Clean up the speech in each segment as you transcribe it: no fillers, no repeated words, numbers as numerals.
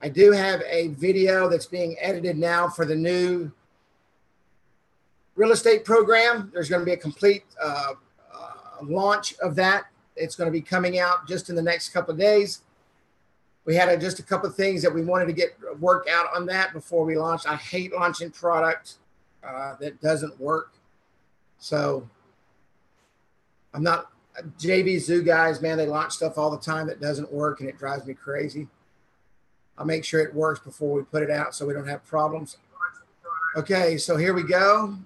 I do have a video that's being edited now for the new real estate program. There's going to be a complete launch of that. It's going to be coming out just in the next couple of days. We had just a couple of things that we wanted to get work out on that before we launched. I hate launching product that doesn't work. So I'm not JV Zoo guys, man. They launch stuff all the time that doesn't work and it drives me crazy. I'll make sure it works before we put it out so we don't have problems. Okay, so here we go.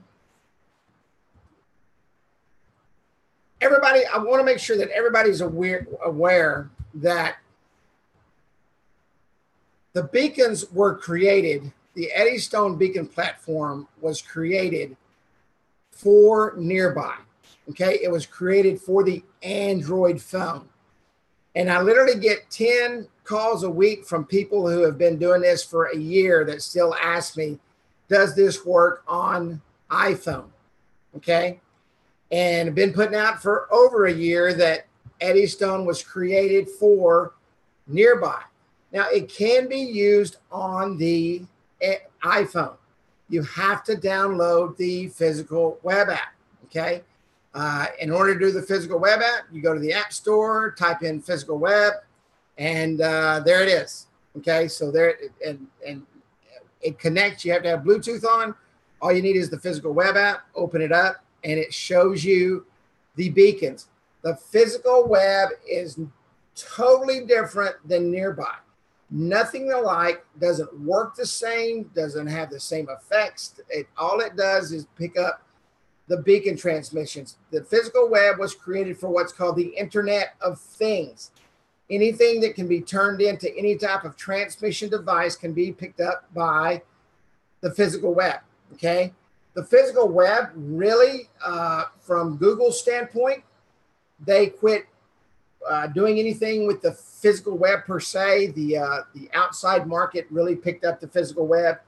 Everybody, I want to make sure that everybody's aware that the beacons were created. The Eddystone Beacon platform was created for Nearby. Okay, it was created for the Android phone. And I literally get 10 calls a week from people who have been doing this for a year that still ask me, does this work on iPhone? Okay. And I've been putting out for over a year that Eddystone was created for Nearby. Now, it can be used on the iPhone. You have to download the physical web app, okay? In order to do the physical web app, you go to the App Store, type in physical web, and there it is, okay? So there, and it connects. You have to have Bluetooth on. All you need is the physical web app. Open it up, and it shows you the beacons. The physical web is totally different than Nearby. Nothing alike, doesn't work the same, doesn't have the same effects. All it does is pick up the beacon transmissions. The physical web was created for what's called the Internet of Things. Anything that can be turned into any type of transmission device can be picked up by the physical web, okay? The physical web really, from Google's standpoint, they quit doing anything with the physical web per se. The outside market really picked up the physical web.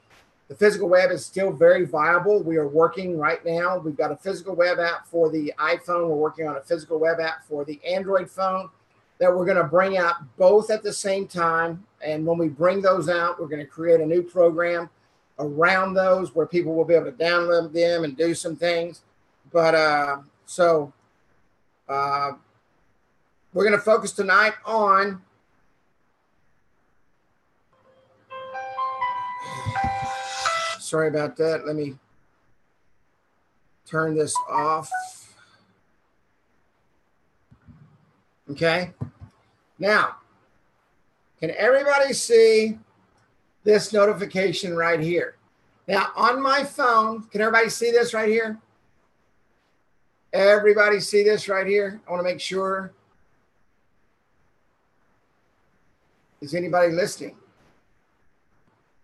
The physical web is still very viable. We are working right now. We've got a physical web app for the iPhone. We're working on a physical web app for the Android phone that we're going to bring out both at the same time. And when we bring those out, we're going to create a new program around those where people will be able to download them and do some things. But we're going to focus tonight on sorry about that. Let me turn this off. Okay. Now, can everybody see this notification right here? Now, on my phone, can everybody see this right here? Everybody see this right here? I want to make sure. Is anybody listening?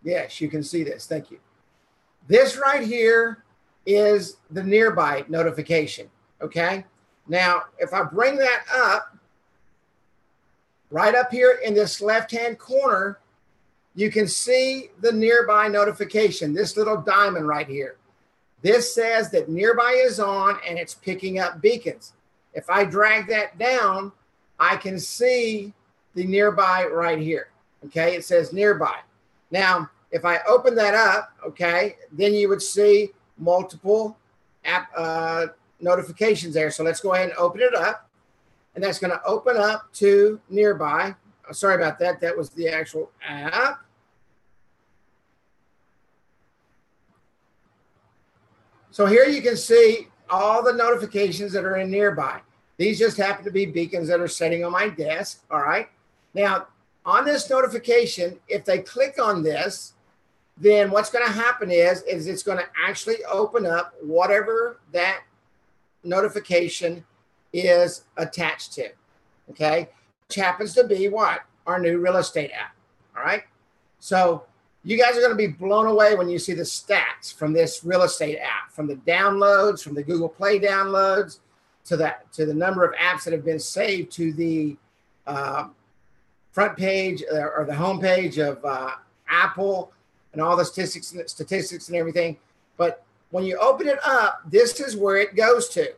Yes, you can see this. Thank you. This right here is the Nearby notification, okay? Now, if I bring that up, right up here in this left-hand corner, you can see the Nearby notification, this little diamond right here. This says that Nearby is on and it's picking up beacons. If I drag that down, I can see the Nearby right here, okay? It says Nearby. Now, if I open that up, okay, then you would see multiple app notifications there. So let's go ahead and open it up. And that's going to open up to Nearby. Oh, sorry about that. That was the actual app. So here you can see all the notifications that are in Nearby. These just happen to be beacons that are sitting on my desk, all right? Now, on this notification, if they click on this, then what's going to happen is it's going to actually open up whatever that notification is attached to, okay? Which happens to be what? Our new real estate app, all right? So you guys are going to be blown away when you see the stats from this real estate app, from the downloads, from the Google Play downloads, to the number of apps that have been saved to the front page or the home page of Apple and all the statistics and everything. But when you open it up, this is where it goes to.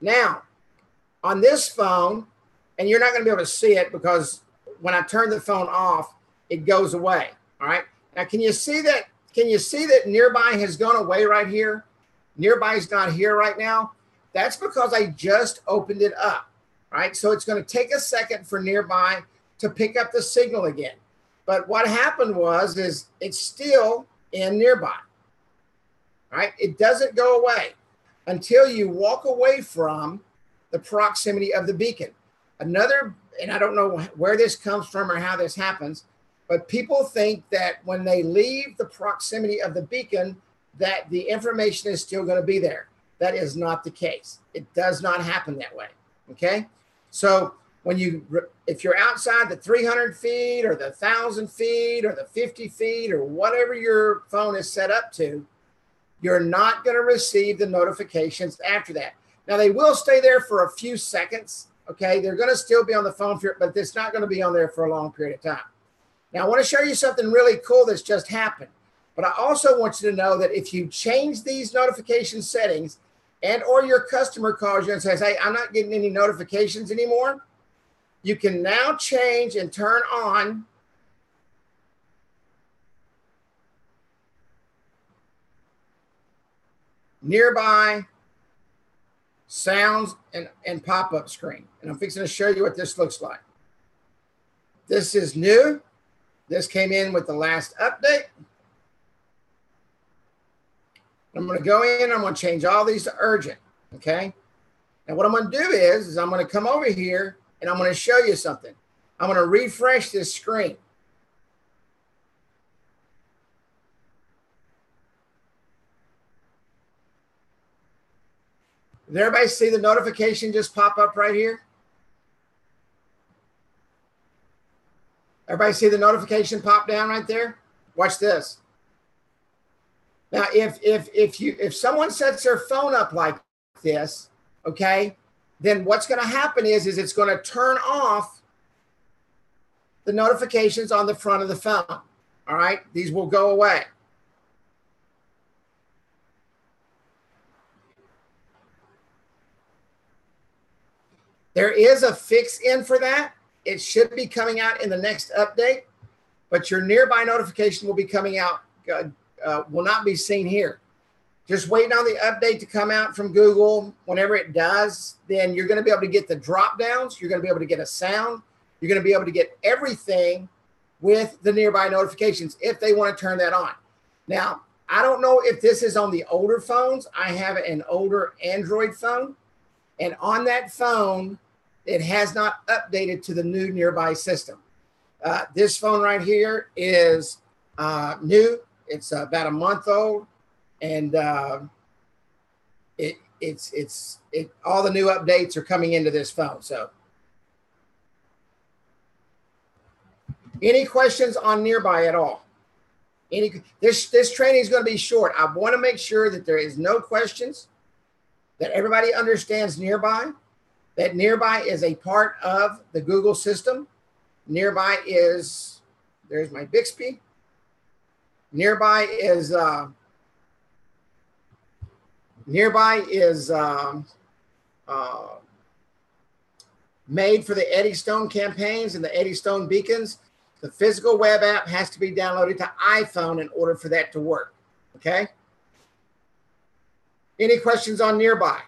Now, on this phone, and you're not going to be able to see it because when I turn the phone off, it goes away. All right. Now, can you see that? Can you see that nearby has gone away right here? Nearby is not here right now. That's because I just opened it up. Right. So it's going to take a second for nearby to pick up the signal again. But what happened is it's still in nearby. Right. It doesn't go away until you walk away from the proximity of the beacon. Another, and I don't know where this comes from or how this happens, but people think that when they leave the proximity of the beacon, that the information is still going to be there. That is not the case. It does not happen that way. Okay. So if you're outside the 300 feet or the 1,000 feet or the 50 feet or whatever your phone is set up to, you're not going to receive the notifications after that. Now, they will stay there for a few seconds. Okay. They're going to still be on the phone, but it's not going to be on there for a long period of time. Now, I want to show you something really cool that's just happened. But I also want you to know that if you change these notification settings and or your customer calls you and says, hey, I'm not getting any notifications anymore, you can now change and turn on nearby sounds and pop-up screen. And I'm fixing to show you what this looks like. This is new. This came in with the last update. I'm going to go in. I'm going to change all these to urgent. Okay. Now what I'm going to do is I'm going to come over here and I'm going to show you something. I'm going to refresh this screen. Did everybody see the notification just pop up right here? Everybody see the notification pop down right there? Watch this. Now, if someone sets their phone up like this, okay, then what's going to happen is it's going to turn off the notifications on the front of the phone. All right, these will go away. There is a fix in for that. It should be coming out in the next update, but your nearby notification will be coming out, will not be seen here. Just waiting on the update to come out from Google. Whenever it does, then you're going to be able to get the drop downs. You're going to be able to get a sound. You're going to be able to get everything with the nearby notifications if they want to turn that on. Now, I don't know if this is on the older phones. I have an older Android phone, and on that phone, it has not updated to the new nearby system. This phone right here is new. It's about a month old, and all the new updates are coming into this phone. So, any questions on nearby at all? This training is going to be short. I want to make sure that there is no questions, that everybody understands nearby. That nearby is a part of the Google system. Nearby is, there's my Bixby. Nearby is made for the Eddystone campaigns and the Eddystone beacons. The physical web app has to be downloaded to iPhone in order for that to work. Okay. Any questions on nearby?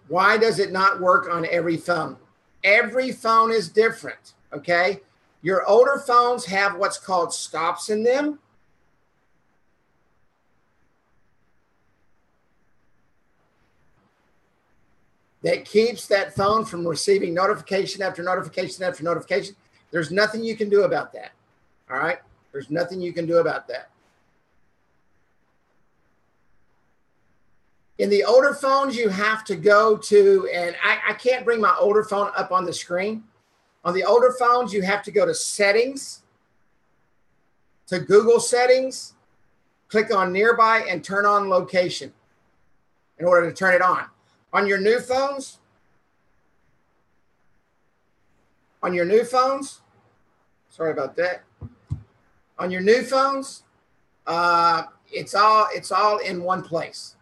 Why does it not work on every phone? Every phone is different, okay? Your older phones have what's called stops in them. That keeps that phone from receiving notification after notification after notification. There's nothing you can do about that, all right? There's nothing you can do about that. In the older phones, you have to go to, and I can't bring my older phone up on the screen. On the older phones, you have to go to settings, to Google settings, click on nearby and turn on location in order to turn it on. On your new phones, sorry about that. On your new phones, it's all in one place.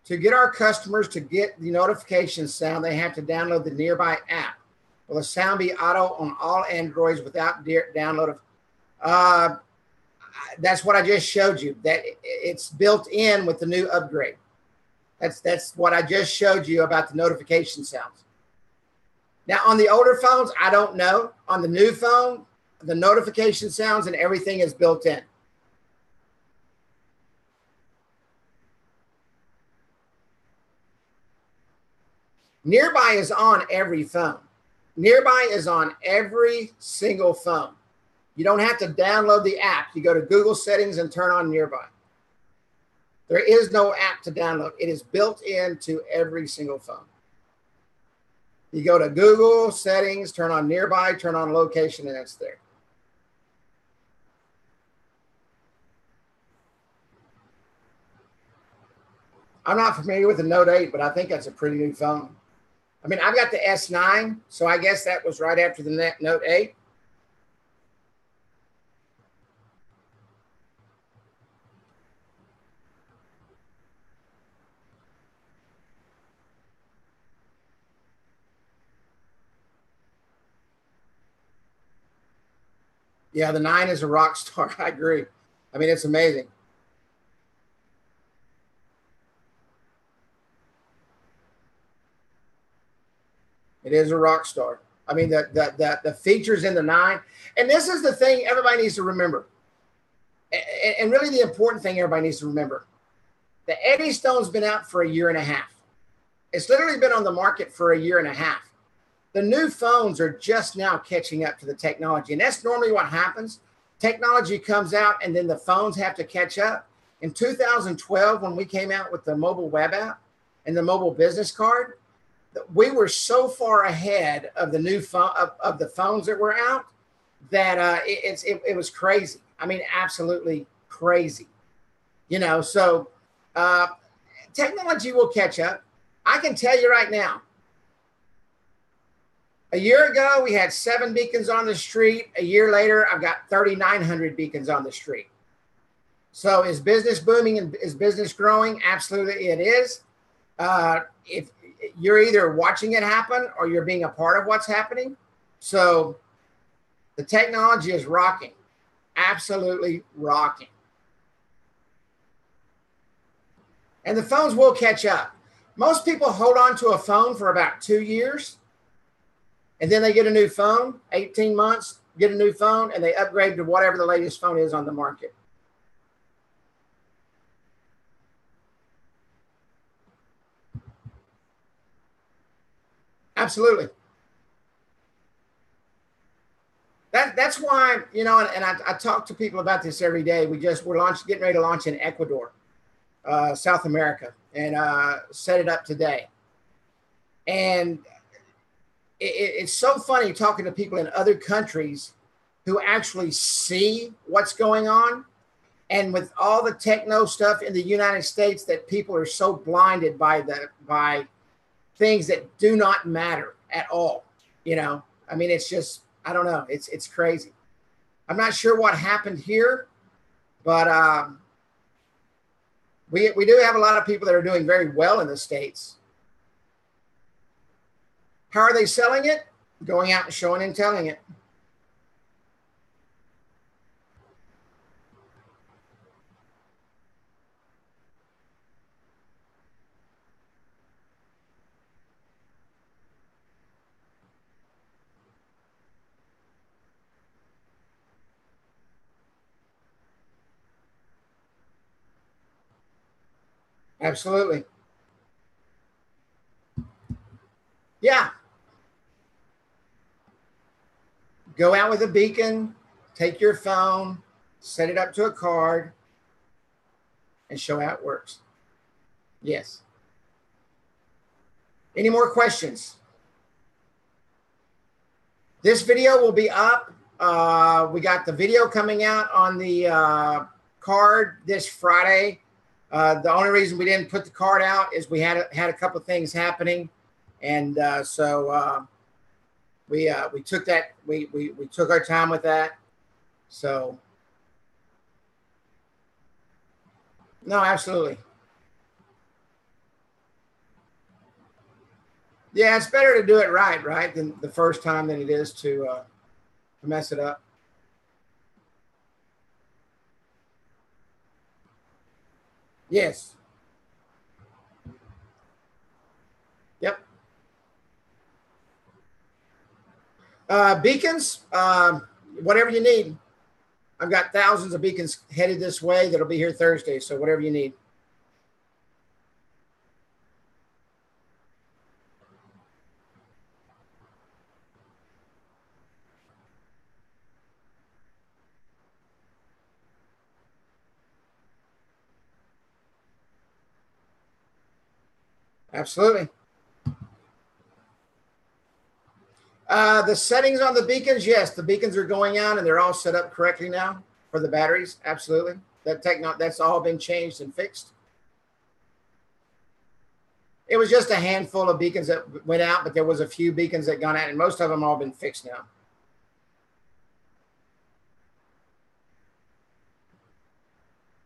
To get our customers to get the notification sound, they have to download the Nearby app. Will the sound be auto on all Androids without download of? That's what I just showed you. That it's built in with the new upgrade. That's what I just showed you about the notification sounds. Now on the older phones, I don't know. On the new phone, the notification sounds and everything is built in. Nearby is on every phone. Nearby is on every single phone. You don't have to download the app. You go to Google settings and turn on Nearby. There is no app to download. It is built into every single phone. You go to Google settings, turn on Nearby, turn on location, and it's there. I'm not familiar with the Note 8, but I think that's a pretty new phone. I mean, I've got the S9, so I guess that was right after the Note 8. Yeah, the 9 is a rock star. I agree. I mean, it's amazing. It is a rock star. I mean, the features in the 9, and this is the thing everybody needs to remember, and really the important thing everybody needs to remember. The Eddystone's been out for 1.5 years. It's literally been on the market for 1.5 years. The new phones are just now catching up to the technology, and that's normally what happens. Technology comes out, and then the phones have to catch up. In 2012, when we came out with the mobile web app and the mobile business card, we were so far ahead of the new phone of the phones that were out that it was crazy. I mean, absolutely crazy. You know, so technology will catch up. I can tell you right now. 1 year ago, we had 7 beacons on the street. 1 year later, I've got 3,900 beacons on the street. So is business booming and is business growing? Absolutely, it is. If you're either watching it happen or you're being a part of what's happening. So the technology is rocking, absolutely rocking. And the phones will catch up. Most people hold on to a phone for about 2 years, and then they get a new phone, 18 months, get a new phone, and they upgrade to whatever the latest phone is on the market. Absolutely. That's why, you know, and I talk to people about this every day. We're getting ready to launch in Ecuador, South America, and set it up today. And it's so funny talking to people in other countries who actually see what's going on. And with all the techno stuff in the United States, that people are so blinded by things that do not matter at all. You know, I mean, it's just, I don't know. It's crazy. I'm not sure what happened here, but we do have a lot of people that are doing very well in the States. How are they selling it? Going out and showing and telling it. Absolutely. Yeah. Go out with a beacon, take your phone, set it up to a card, and show how it works. Yes. Any more questions? This video will be up. We got the video coming out on the card this Friday. The only reason we didn't put the card out is we had a couple of things happening, and so we took that we took our time with that. So no, absolutely. Yeah, it's better to do it right, than the first time than it is to mess it up. Yes. Yep. Beacons, whatever you need. I've got thousands of beacons headed this way that'll be here Thursday. So whatever you need. Absolutely. The settings on the beacons, yes, the beacons are going on and they're all set up correctly now for the batteries. Absolutely. That's all been changed and fixed. It was just a handful of beacons that went out, but there was a few beacons that gone out, and most of them all been fixed now.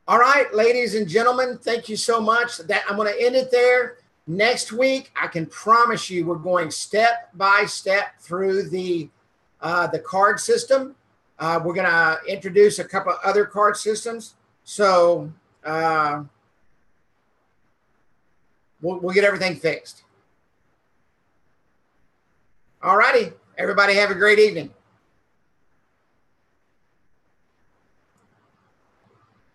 All right, ladies and gentlemen, thank you so much. That I'm going to end it there. Next week, I can promise you, we're going step by step through the card system. We're going to introduce a couple of other card systems. So we'll get everything fixed. All righty. Everybody have a great evening.